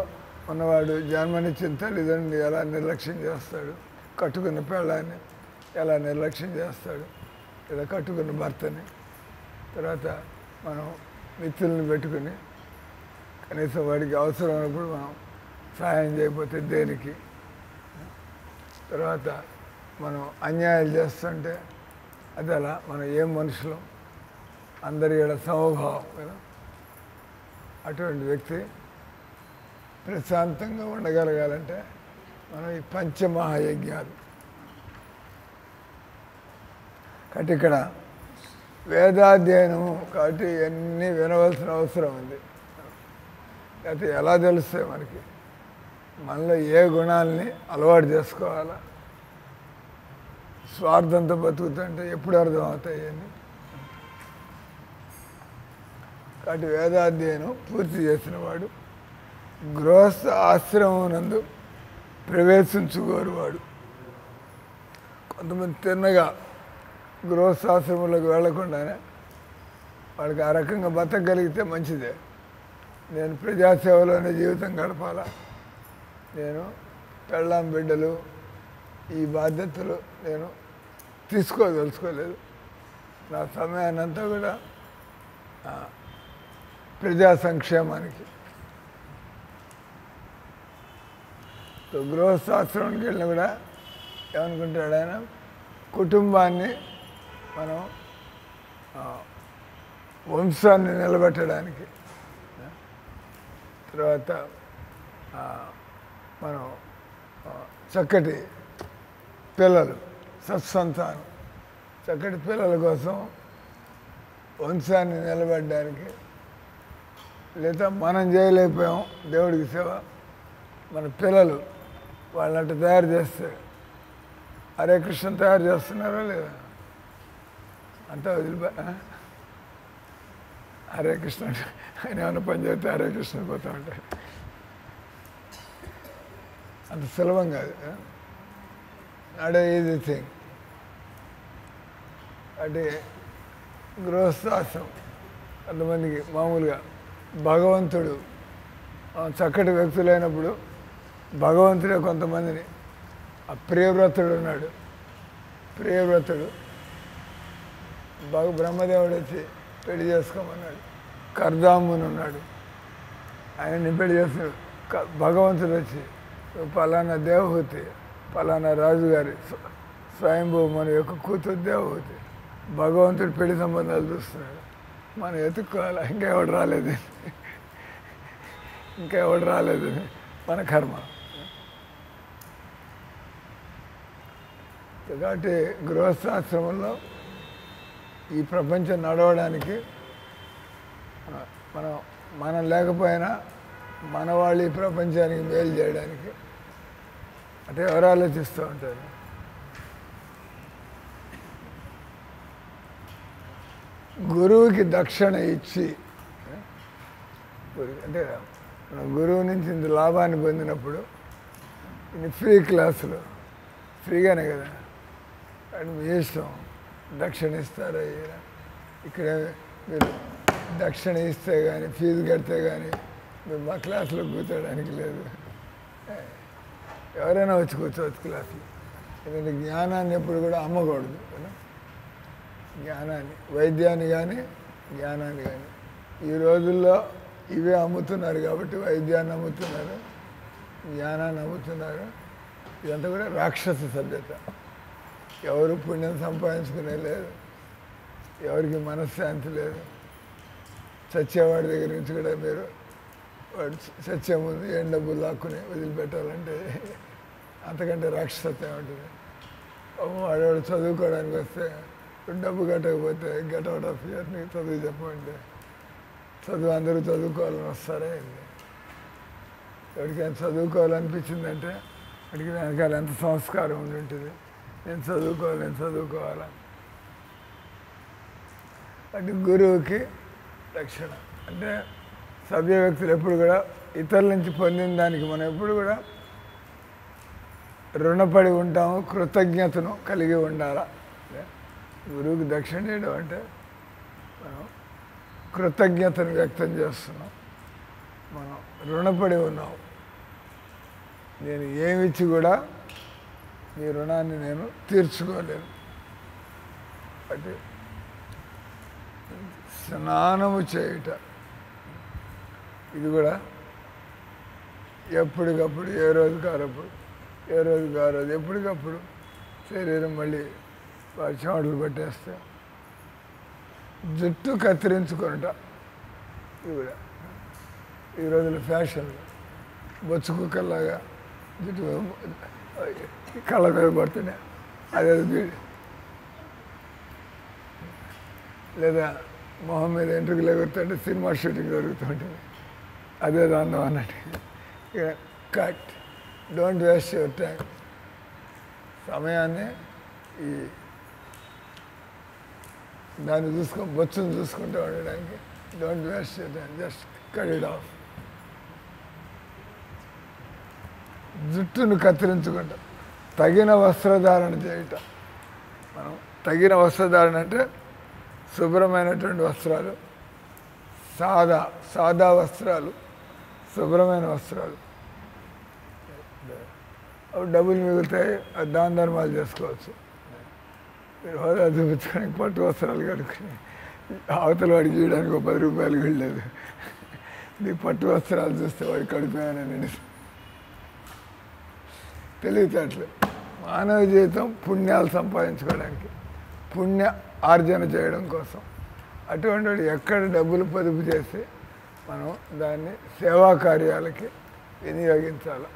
ఉన్నవాడు జన్మనిచ్చిన తల్లిదండ్రులు ఎలా నిర్లక్ష్యం చేస్తాడు, కట్టుకున్న పెళ్ళాన్ని ఎలా నిర్లక్ష్యం చేస్తాడు, లేదా కట్టుకున్న భర్తని. తర్వాత మనం మిత్రుల్ని పెట్టుకుని కనీసం వాడికి అవసరం ఉన్నప్పుడు మనం సహాయం చేయకపోతే దేనికి. తర్వాత మనం అన్యాయాలు చేస్తుంటే అది అలా మనం ఏం మనుషులం, అందరి ఈడ సమభావం కదా. అటువంటి వ్యక్తి ప్రశాంతంగా ఉండగలగాలంటే మనం ఈ పంచమహాయజ్ఞాలు కాబట్టి ఇక్కడ వేదాధ్యయనము కాబట్టి ఇవన్నీ వినవలసిన అవసరం ఉంది. అయితే ఎలా తెలుస్తాయి మనకి, మనలో ఏ గుణాలని అలవాటు చేసుకోవాలా, స్వార్థంతో బతుకుతుంటే ఎప్పుడు అర్థమవుతాయి అని. కాబట్టి వేదాధ్యయనం పూర్తి చేసిన వాడు గృహస్థ ఆశ్రమం నందు ప్రవేశించుకోరు. కొంతమంది తిన్నగా గృహస్థాశ్రమంలోకి వెళ్లకుండానే వాళ్ళకి ఆ రకంగా బతకగలిగితే మంచిదే. నేను ప్రజాసేవలోనే జీవితం గడపాలా, నేను పెళ్ళాం బిడ్డలు ఈ బాధ్యతలు నేను తీసుకోదలుచుకోలేదు, నా సమయాన్ని అంతా కూడా ప్రజా సంక్షేమానికి. గృహస్థాశ్రమానికి వెళ్ళినా కూడా ఏమనుకుంటాడు ఆయన, కుటుంబాన్ని మనం వంశాన్ని నిలబెట్టడానికి, తర్వాత మనం చక్కటి పిల్లలు సత్సంతానం, చక్కటి పిల్లల కోసం వంశాన్ని నిలబెట్టడానికి. లేదా మనం చేయలేకపోయాం దేవుడికి సేవ, మన పిల్లలు వాళ్ళంట తయారు చేస్తే హరే కృష్ణ తయారు చేస్తున్నారా లేదా, అంతా హరే కృష్ణ ఆయన ఏమైనా పని చేస్తే హరే కృష్ణ పోతూ ఉంటాడు. అంత సులభం కాదు, నాట్ ఈజీ థింగ్. అంటే గృహస్థాశ్రమం కొంతమందికి మామూలుగా భగవంతుడు చక్కటి వ్యక్తులైనప్పుడు భగవంతుడే కొంతమందిని, ఆ ప్రియవ్రతుడు ఉన్నాడు, ప్రియవ్రతుడు బ్రహ్మదేవుడు వచ్చి పెళ్లి చేసుకోమన్నాడు. కర్దాముని ఉన్నాడు, ఆయన్ని పెళ్లి చేస్తున్నాడు. భగవంతుడు వచ్చి పలానా దేవహూతి, పలానా రాజుగారి స్వయంభూ మన యొక్క కూతురు దేవహూతి, భగవంతుడు పెళ్లి సంబంధాలు చూస్తున్నాడు. మనం ఎత్తుక్కోవాలి, ఇంకెవడు రాలేదు, ఇంకెవడు రాలేదు, మన కర్మ. కాబట్టి గృహస్థాశ్రమంలో ఈ ప్రపంచం నడవడానికి మనం లేకపోయినా మన వాళ్ళు ఈ ప్రపంచానికి మేలు చేయడానికి అంటే ఎవరు ఆలోచిస్తూ ఉంటారు. గురువుకి దక్షిణ ఇచ్చి, అంటే మనం గురువు నుంచి ఇంత లాభాన్ని పొందినప్పుడు ఇది ఫ్రీ క్లాసులు ఫ్రీగానే కదా, అండ్ మీ ఇష్టం దక్షిణ ఇస్తారా ఇయ్యరా. ఇక్కడ మీరు దక్షిణ ఇస్తే కానీ ఫీజు కడితే కానీ మీరు మా క్లాసులో కూర్చోడానికి లేదు, ఎవరైనా వచ్చి కూర్చోవచ్చు క్లాసులో. ఎందుకంటే జ్ఞానాన్ని ఎప్పుడు కూడా అమ్మకూడదు కదా, జ్ఞానాన్ని, వైద్యాన్ని కానీ జ్ఞానాన్ని కానీ. ఈ రోజుల్లో ఇవే అమ్ముతున్నారు కాబట్టి వైద్యాన్ని అమ్ముతున్నారు, జ్ఞానాన్ని అమ్ముతున్నారు. ఇదంతా కూడా రాక్షస సభ్యత. ఎవరు పుణ్యం సంపాదించుకునే లేదు, ఎవరికి మనశ్శాంతి లేదు. చచ్చేవాడి దగ్గర నుంచి కూడా మీరు వాడు చచ్చే ముందు ఏం డబ్బులు లాక్కుని వదిలిపెట్టాలంటే అంతకంటే రాక్షసత్వం ఉంటుంది. వాడు చదువుకోవడానికి వస్తే డబ్బు కట్టకపోతే గెట్ అవుట్ ఆఫ్ ఇయర్, నీకు చదువు చెప్పమంటే చదువు అందరూ చదువుకోవాలని వస్తారా ఏంటి? ఎవరికైనా చదువుకోవాలనిపించిందంటే వాడికి వెనకాల ఎంత సంస్కారం ఉండి ఉంటుంది, నేను చదువుకోవాలా. అంటే గురువుకి రక్షణ అంటే సభ్య వ్యక్తులు ఎప్పుడు కూడా ఇతరుల నుంచి పొందిన దానికి మనం ఎప్పుడు కూడా రుణపడి ఉంటాము, కృతజ్ఞతను కలిగి ఉండాలా. గురువుకి దక్షిణ ఇవ్వడం అంటే మనం కృతజ్ఞతను వ్యక్తం చేస్తున్నాం, మనం రుణపడి ఉన్నాం. నేను ఏమిచ్చి కూడా మీ రుణాన్ని నేను తీర్చుకోలేను. అంటే స్నానము చేయుట ఇది కూడా ఎప్పటికప్పుడు ఏ రోజు కారప్పుడు ఎప్పటికప్పుడు శరీరం మళ్ళీ చెమటలు పట్టేస్తే జుట్టు కత్తిరించుకొనుట ఇది కూడా ఈ రోజుల ఫ్యాషన్లో బొచ్చు కుక్కల్లాగా జుట్టు కళ్ళ మీద పడుతున్నాయి. అదే లేదా మొహం మీద ఎంట్రుకలు ఎగురుతుంటే సినిమా షూటింగ్ జరుగుతుంటుంది. అదే అందం అన్నట్టు. Cut, don't waste your time. సమయాన్ని ఈ దాన్ని బొచ్చును చూసుకుంటూ ఉండడానికి don't waste your time, just cut it of. జుట్టును కత్తిరించుకుంటాం. తగిన వస్త్రధారణ చేయటం. మనం తగిన వస్త్రధారణ అంటే శుభ్రమైనటువంటి వస్త్రాలు, సాదా వస్త్రాలు, శుభ్రమైన వస్త్రాలు. అవి డబ్బులు మిగులుతాయి, అది దాన ధర్మాలు చేసుకోవచ్చు. మీరు హోదా చూపించుకోవడానికి పట్టు వస్త్రాలు కనుక్కొని అవతల వాడికి ఇవ్వడానికి 10 రూపాయలు వెళ్ళలేదు. నీ పట్టు వస్త్రాలు చూస్తే వాడికి కడిపోయానని నేను తెలివితేటలు. మానవ జీవితం పుణ్యాలు సంపాదించుకోవడానికి, పుణ్య ఆర్జన చేయడం కోసం. అటువంటి వాడు ఎక్కడ డబ్బులు పొదుపు చేసి మనం దాన్ని సేవా కార్యాలకి వినియోగించాలి.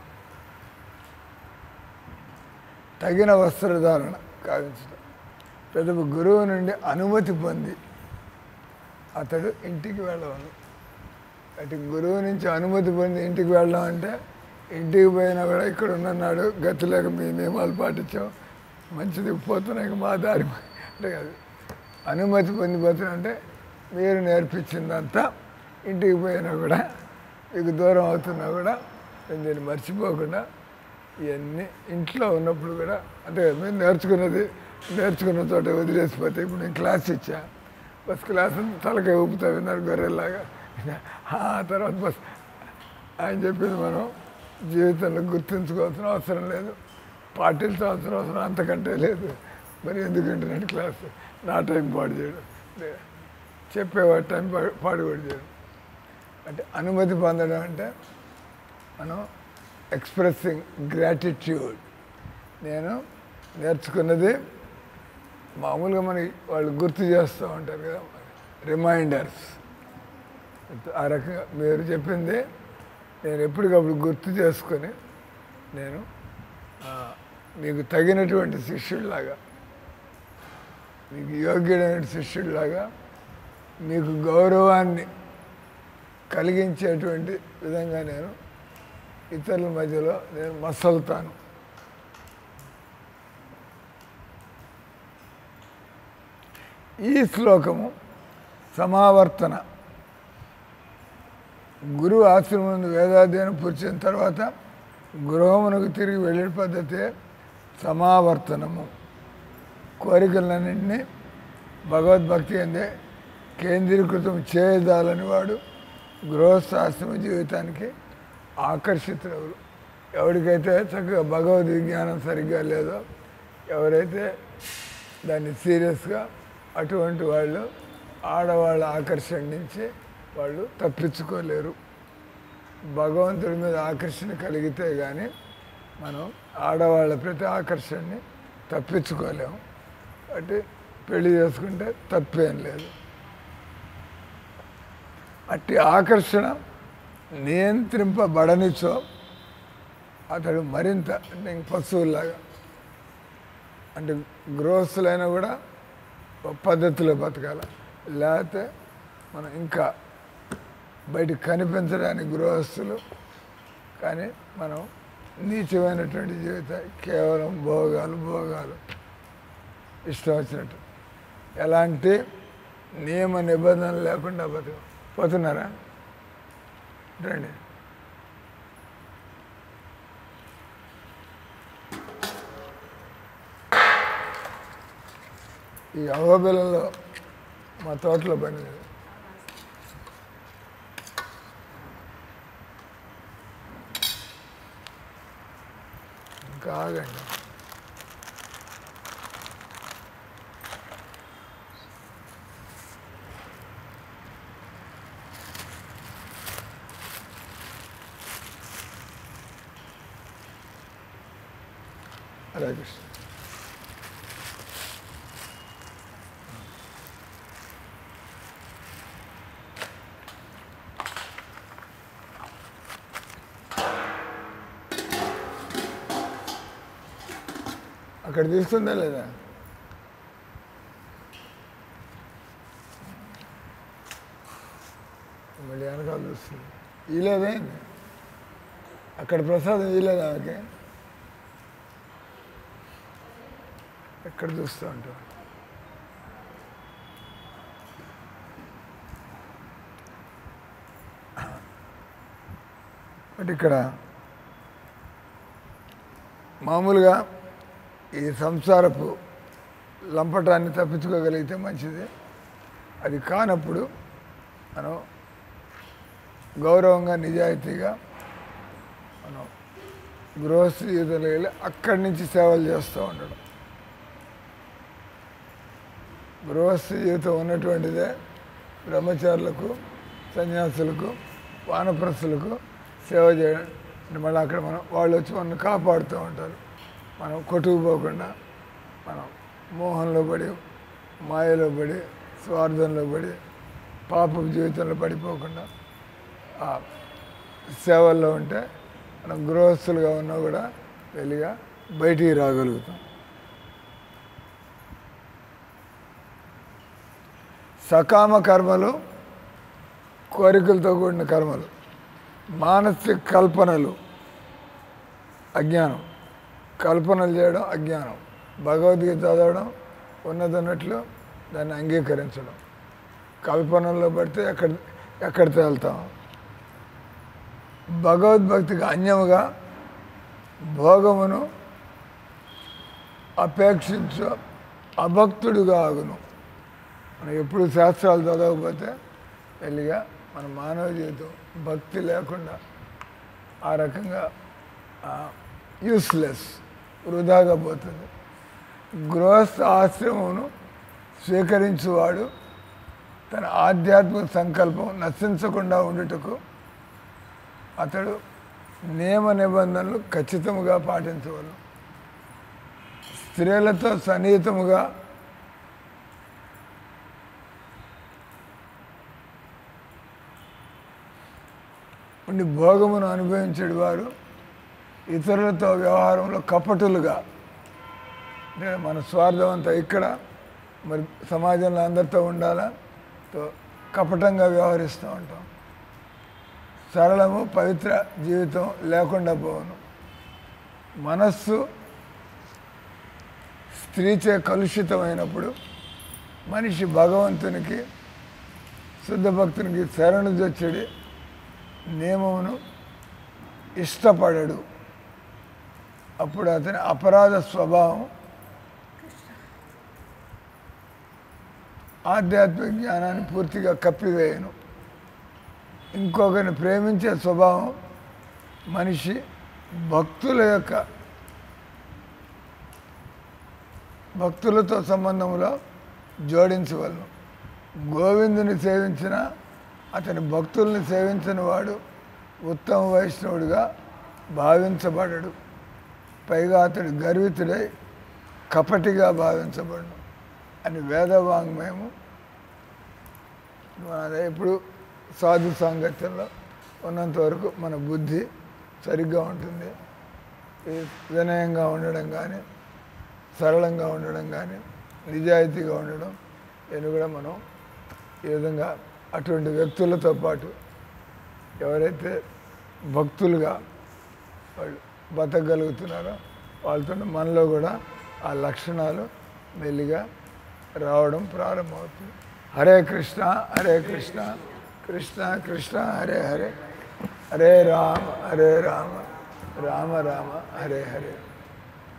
తగిన వస్త్రధారణ కావించడం. ప్రతి గురువు నుండి అనుమతి పొంది అతడు ఇంటికి వెళ్ళవను. అటు గురువు నుంచి అనుమతి పొంది ఇంటికి వెళ్ళడం అంటే ఇంటికి పోయినా కూడా ఇక్కడ ఉన్నాడు గతి లేక మీ నియమాలు పాటించాం, మంచిది పోతున్నాయి మా దారి అంటే కాదు. అనుమతి పొందిపోతున్నా అంటే మీరు నేర్పించిందంతా ఇంటికి పోయినా కూడా మీకు దూరం అవుతున్నా కూడా నేను దీన్ని మర్చిపోకుండా ఇవన్నీ ఇంట్లో ఉన్నప్పుడు కూడా అంటే మీరు నేర్చుకున్న చోట వదిలేసిపోతే ఇప్పుడు నేను క్లాస్ ఇచ్చా, బస్ క్లాస్ తలకాయ ఊపుతా విన్నారు గొర్రెల్లాగా. ఆ తర్వాత బస్ ఆయన చెప్పింది మనం జీవితంలో గుర్తుంచుకోవాల్సిన అవసరం లేదు, పాటించాల్సిన అవసరం అంతకంటే లేదు. మరి ఎందుకంటున్నాడు క్లాసు నా టైం పాడు చేయడం, చెప్పేవాడు టైం పాడుబడి చేయడం. అంటే అనుమతి పొందడం అంటే మనం ఎక్స్ప్రెసింగ్ గ్రాటిట్యూడ్. నేను నేర్చుకున్నది మామూలుగా మనకి వాళ్ళు గుర్తు చేస్తూ ఉంటారు కదా, రిమైండర్స్. ఆ రకంగా మీరు చెప్పింది నేను ఎప్పటికప్పుడు గుర్తు చేసుకొని నేను మీకు తగినటువంటి శిష్యుడిలాగా, మీకు యోగ్యుడైన శిష్యుడిలాగా, మీకు గౌరవాన్ని కలిగించేటువంటి విధంగా నేను ఇతరుల మధ్యలో నేను మసలుతాను. ఈ శ్లోకము సమావర్తన. గురువు ఆశ్రమం నుండి వేదాధ్యయనం పూర్చిన తర్వాత గృహమునకు తిరిగి వెళ్ళే పద్ధతే సమావర్తనము. కోరికలన్నింటినీ భగవద్భక్తి అందే కేంద్రీకృతం చేయదాలని వాడు గృహస్థాశ్రమ జీవితానికి ఆకర్షితులవులు. ఎవరికైతే చక్కగా భగవద్ విజ్ఞానం సరిగ్గా లేదో, ఎవరైతే దాన్ని సీరియస్గా, అటువంటి వాళ్ళు ఆడవాళ్ళ ఆకర్షణ నుంచి వాళ్ళు తప్పించుకోలేరు. భగవంతుడి మీద ఆకర్షణ కలిగితే కానీ మనం ఆడవాళ్ళ ప్రతి ఆకర్షణని తప్పించుకోలేము. అంటే పెళ్లి చేసుకుంటే తప్పేం లేదు. అట్టి ఆకర్షణ నియంత్రింపబడనిచో అతడు మరింత అంటే పశువులాగా, అంటే గృహస్థులైనా కూడా పద్ధతిలో బతకాలి. లేకపోతే మనం ఇంకా బయటకు కనిపించడానికి గృహస్థులు, కానీ మనం నీచమైనటువంటి జీవితం, కేవలం భోగాలు ఇష్టం వచ్చినట్టు, ఎలాంటి నియమ నిబంధనలు లేకుండా పోతున్నారా? రండి. ఈ అవ్వబిల్లలో మా తోటలో పని లేదు. ఇంకా ఆగండి. హరే కృష్ణ. అక్కడ తీసుకుందా లేదా? మళ్ళీ వెనకాల చూస్తుంది. ఇలేదే అక్కడ ప్రసాదం ఇలేదా ఆమెకి? ఎక్కడ చూస్తూ ఉంటాం. బట్ ఇక్కడ మామూలుగా ఈ సంసారపు లంపటాన్ని తప్పించుకోగలిగితే మంచిది. అది కానప్పుడు మనం గౌరవంగా నిజాయితీగా మనం గృహస్థ జీవితంలో వెళ్ళి అక్కడి నుంచి సేవలు చేస్తూ ఉండడం. గృహస్థ జీవితం ఉన్నటువంటిదే బ్రహ్మచారులకు, సన్యాసులకు, వానప్రస్థులకు సేవ చేయడం. మళ్ళీ అక్కడ మనం వాళ్ళు వచ్చి మనం కాపాడుతూ ఉంటారు. మనం కొట్టుకుపోకుండా, మనం మోహంలో పడి, మాయలో పడి, స్వార్థంలో పడి, పాపపు జీవితంలో పడిపోకుండా ఆ సేవల్లో ఉంటే మనం గృహస్థులుగా ఉన్నా కూడా వెలిగా బయటికి రాగలుగుతాం. సకామ కర్మలు, కోరికలతో కూడిన కర్మలు, మానసిక కల్పనలు అజ్ఞానం. కల్పనలు చేయడం అజ్ఞానం. భగవద్గీత చదవడం ఉన్నదన్నట్లు దాన్ని అంగీకరించడం. కల్పనల్లో పడితే ఎక్కడ తేలుతాం. భగవద్భక్తికి అన్యముగా భోగమును అపేక్షించు అభక్తుడుగా ఆగును. మనం ఎప్పుడు శాస్త్రాలు చదవకపోతే వెళ్ళిగా మన మానవ జీవితం భక్తి లేకుండా ఆ రకంగా యూస్లెస్, వృధాగా పోతుంది. గృహస్థ ఆశ్రమమును స్వీకరించువాడు తన ఆధ్యాత్మిక సంకల్పం నశించకుండా ఉండుటకు అతడు నియమ నిబంధనలు ఖచ్చితంగా పాటించవలను. స్త్రీలతో సన్నిహితముగా ఉండి భోగమును అనుభవించేడు వారు ఇతరులతో వ్యవహారంలో కపటులుగా, అంటే మన స్వార్థం అంతా ఇక్కడ, మరి సమాజంలో అందరితో ఉండాలా, కపటంగా వ్యవహరిస్తూ ఉంటాం. సరళము పవిత్ర జీవితం లేకుండా పోవను. మనస్సు స్త్రీచే కలుషితమైనప్పుడు మనిషి భగవంతునికి, శుద్ధ భక్తునికి శరణు జొచ్చడి నియమమును ఇష్టపడడు. అప్పుడు అతని అపరాధ స్వభావం ఆధ్యాత్మిక జ్ఞానాన్ని పూర్తిగా కప్పివేయను. ఇంకొకరిని ప్రేమించే స్వభావం మనిషి భక్తులతో సంబంధంలో జోడించవలను. గోవిందుని సేవించిన అతని భక్తుల్ని సేవించిన వాడు ఉత్తమ వైష్ణవుడిగా భావించబడడు. పైగా అతడు గర్వితుడై కపటిగా భావించబడను అని వేదవాంగ్మయము. అదే ఇప్పుడు సాధు సాంగత్యంలో ఉన్నంత వరకు మన బుద్ధి సరిగ్గా ఉంటుంది. వినయంగా ఉండడం కానీ, సరళంగా ఉండడం కానీ, నిజాయితీగా ఉండడం, నేను కూడా మనం ఈ విధంగా అటువంటి వ్యక్తులతో పాటు ఎవరైతే భక్తులుగా వాళ్ళు బతకగలుగుతున్నారో వాళ్ళతో మనలో కూడా ఆ లక్షణాలు మెల్లిగా రావడం ప్రారంభమవుతుంది. హరే కృష్ణ హరే కృష్ణ కృష్ణ కృష్ణ హరే హరే, హరే రామ రామ రామ హరే హరే.